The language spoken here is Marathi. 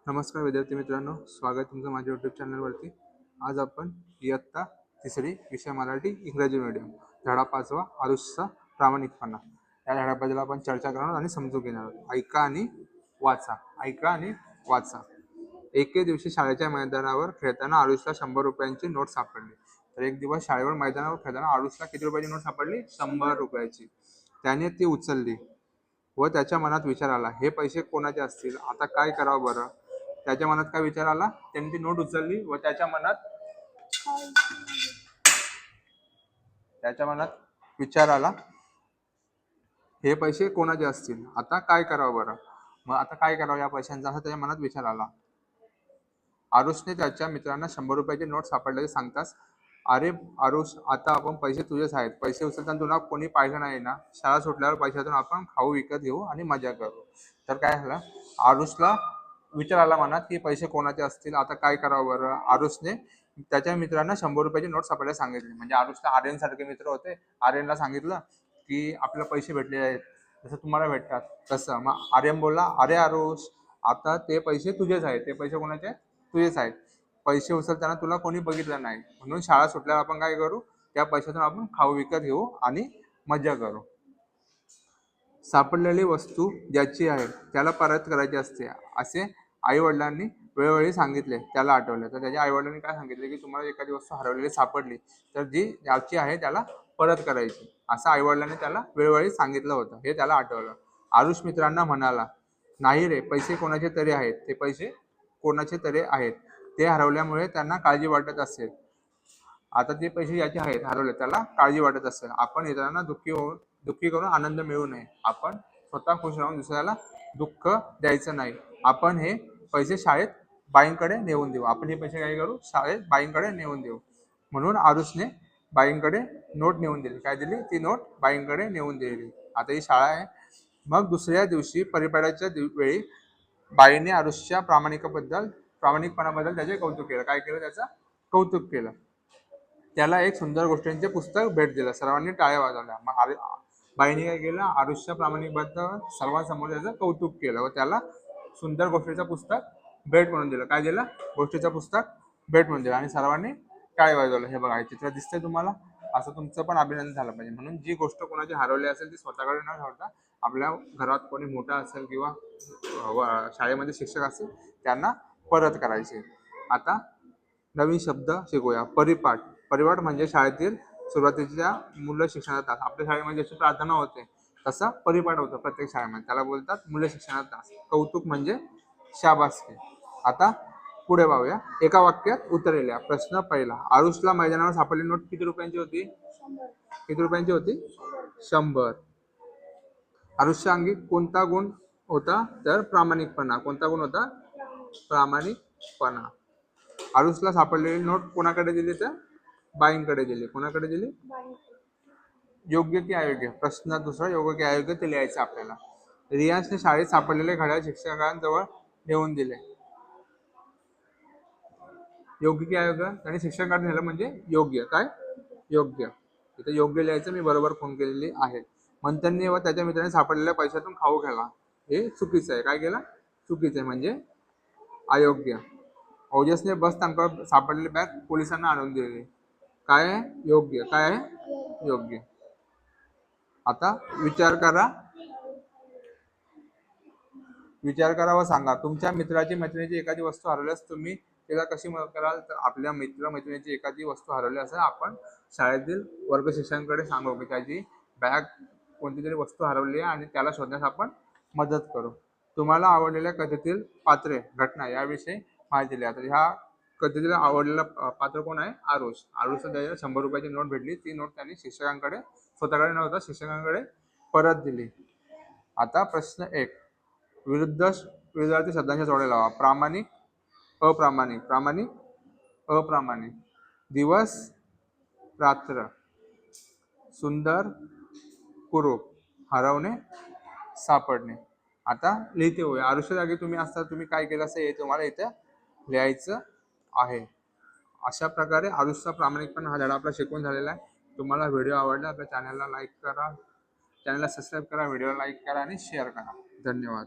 नमस्कार विद्यार्थी मित्रांनो, स्वागत तुमचं माझ्या यूट्यूब चॅनलवरती। आज आपण इयत्ता तिसरी विषय मराठी इंग्रजी मीडियम धडा 5वा आरुषचा प्रामाणिकपणा या धड्याबद्दल आपण चर्चा करणार आणि समजून घेणार आहोत। ऐका आणि वाचा, ऐका आणि वाचा। एके दिवशी शाळेच्या मैदानावर खेळताना आरुषला 100 रुपयांची नोट सापडली। तर एक दिवस शाळेवर मैदानावर खेळताना आरुषला किती रुपयाची नोट सापडली? 100 रुपयाची। त्याने ती उचलली व त्याच्या मनात विचार आला, हे पैसे कोणाचे असतील, आता काय करावं बरं? त्याच्या मनात काय विचार आला? त्यांनी ती नोट उचलली व त्याच्या मनात विचार आला, हे पैसे कोणाचे असतील, आता काय करावं बरं? मग आता काय करावं या पैशांचा, असा त्याच्या मनात विचार आला। आरुषने त्याच्या मित्रांना 100 रुपयाची नोट सापडल्याचे सांगताच, अरे आरुष, आता आपण पैसे तुझेच आहेत, पैसे उचलताना तुला कोणी पाहिलं नाही ना? शाळा सुटल्यावर पैशातून आपण खाऊ विकत घेऊ आणि मजा करू। तर काय झालं, आरुषला विचार आला मनात की पैसे कोणाचे असतील, आता काय करावं बरं? आरुषने त्याच्या मित्रांना 100 रुपयाची नोट सापडायला सांगितली। म्हणजे आरुषला आर्यन सारखे मित्र होते, आर्यनला सांगितलं की आपल्याला पैसे भेटले आहेत, जसं तुम्हाला भेटतात तसं। मग आर्यन बोलला, अरे आरुष, आता ते पैसे तुझेच आहेत, ते पैसे कोणाचे आहेत? तुझेच आहेत। पैसे उचलताना तुला कोणी बघितलं नाही, म्हणून शाळा सुटल्यावर आपण काय करू, त्या पैशातून आपण खाऊ विकत घेऊ आणि मजा करू। सापडलेली वस्तू ज्याची आहे त्याला परत करायची असते, असे आई वडिलांनी वेळोवेळी सांगितले। त्याला आठवले, तर त्याच्या आई वडिलांनी काय सांगितले की तुम्हाला एखादी वस्तू हरवलेली सापडली तर जी ज्याची आहे त्याला परत करायची, असं आई वडिलांनी त्याला वेळोवेळी सांगितलं होतं। हे त्याला आठवलं। आरुष मित्रांना म्हणाला, नाही रे, पैसे कोणाचे तरी आहेत, ते पैसे कोणाचे तरी आहेत, ते हरवल्यामुळे त्यांना काळजी वाटत असेल। आता ते पैसे ज्याचे आहेत हरवले त्याला काळजी वाटत असेल। आपण इतरांना दुःखी करून आनंद मिळू नये, आपण स्वतः खुश राहून दुसऱ्याला दुःख द्यायचं नाही। आपण हे पैसे शाळेत बाईंकडे नेऊन देऊ, आपण हे पैसे काय करू, शाळेत बाईंकडे नेऊन देऊ। म्हणून आरुषने बाईंकडे नोट नेऊन दिली। काय दिली? ती नोट बाईंकडे नेऊन दिली। आता ही शाळा आहे। मग दुसऱ्या दिवशी परिपाठाच्या वेळी बाईने आरुषच्या प्रामाणिकपणाबद्दल त्याचे कौतुक केलं। काय केलं? त्याचं कौतुक केलं। त्याला एक सुंदर गोष्टींचे पुस्तक भेट दिलं। सर्वांनी टाळ्या वाजवल्या। मग बाईने काय केलं? आरुषच्या प्रामाणिकपणाबद्दल सर्वांसमोर त्याचं कौतुक केलं व त्याला सुंदर गोष्टीचं पुस्तक भेट म्हणून दिलं। काय दिलं? गोष्टीचं पुस्तक भेट म्हणून दिलं आणि सर्वांनी टाळ्या वाजवल्या। हे बघा, हे चित्र दिसतंय तुम्हाला? असं तुमचं पण अभिनंदन झालं पाहिजे। म्हणून जी गोष्ट कोणाची हरवली असेल ती स्वतःकडे न ठेवता आपल्या घरात कोणी मोठा असेल किंवा शाळेमध्ये शिक्षक असतील त्यांना परत करायचे। आता नवीन शब्द शिकूया। परिपाठ म्हणजे शाळेतील सुरुवातीच्या मूल्य शिक्षणाचा तास। आपल्या शाळेमध्ये जशी प्रार्थना होते तसा परिपाठ होतो प्रत्येक शाळेमध्ये, त्याला बोलतात मूल्य शिक्षणाचा तास। कौतुक म्हणजे शाबासकी। आता पुढे पाहूया। एका वाक्यात उत्तर लिहा। प्रश्न पहिला, आरुषला मैदानावर सापडलेली नोट किती रुपयांची होती? किती रुपयांची होती? 100। आरुषच्या अंगी कोणता गुण होता? तर प्रामाणिकपणा। कोणता गुण होता? प्रामाणिकपणा। आरुषला सापडलेली नोट कोणाकडे दिली? तर बाईंकडे दिली। कोणाकडे दिली? योग्य की अयोग्य? प्रश्न दुसरा, योग्य की अयोग्य ते लिहायचं आपल्याला। रियांशने शाळेत सापडलेले घड्याळ शिक्षकांजवळ नेऊन दिले। योग्य की अयोग्य? त्याने शिक्षकांकडे नेलं म्हणजे योग्य। काय? योग्य। इथे योग्य लिहायचं, मी बरोबर खूण केलेली आहे। मंथनने व त्याच्या मित्राने सापडलेल्या पैशातून खाऊ खाल्ला, हे चुकीचं आहे। काय केलं? चुकीचं आहे म्हणजे अयोग्य। ओजसने बस स्थानकावर सापडलेली बॅग पोलिसांना आणून दिली। काय आहे? योग्य। काय आहे? योग्य। आता विचार करा व सांगा, तुमच्या मैत्रिणीची एखादी वस्तू हरवल्यास तुम्ही तिला कशी मदत कराल? तर आपल्या मैत्रिणीची एखादी वस्तू हरवली असेल, आपण शाळेतील वर्ग शिक्षकांकडे सांगू की त्याची बॅग, कोणती तरी वस्तू हरवली आहे आणि त्याला शोधण्यास आपण मदत करू। तुम्हाला आवडलेल्या कथेतील पात्रे, घटना याविषयी माहिती दिली। आता ह्या कथेतील आवडलेला पात्र कोण आहे? आरुष। आरुषला त्याला 100 रुपयाची नोट भेटली। ती नोट त्यांनी शिक्षकांकडे, स्वतःकडे नव्हता, शिक्षकांकडे परत दिली। आता प्रश्न 1, विरुद्धार्थी शब्दांच्या जोड्या लावा। प्रामाणिक, अप्रामाणिक, प्रामाणिक, अप्रामाणिक। दिवस, रात्र, सुंदर, कुरूप, हरवणे, सापडणे। आता लिहिते होऊया। आरुषच्या जागी तुम्ही असता, तुम्ही काय केलं असं हे तुम्हाला इथे लिहायचं आहे। अशा प्रकारे आरुषचा प्रामाणिकपणा हा धडा आपला शिकवून झालेला आहे। तुम्हाला व्हिडिओ आवडला आपल्या चॅनलला लाईक करा, चॅनलला सबस्क्राईब करा, व्हिडिओ लाईक करा आणि शेअर करा। धन्यवाद।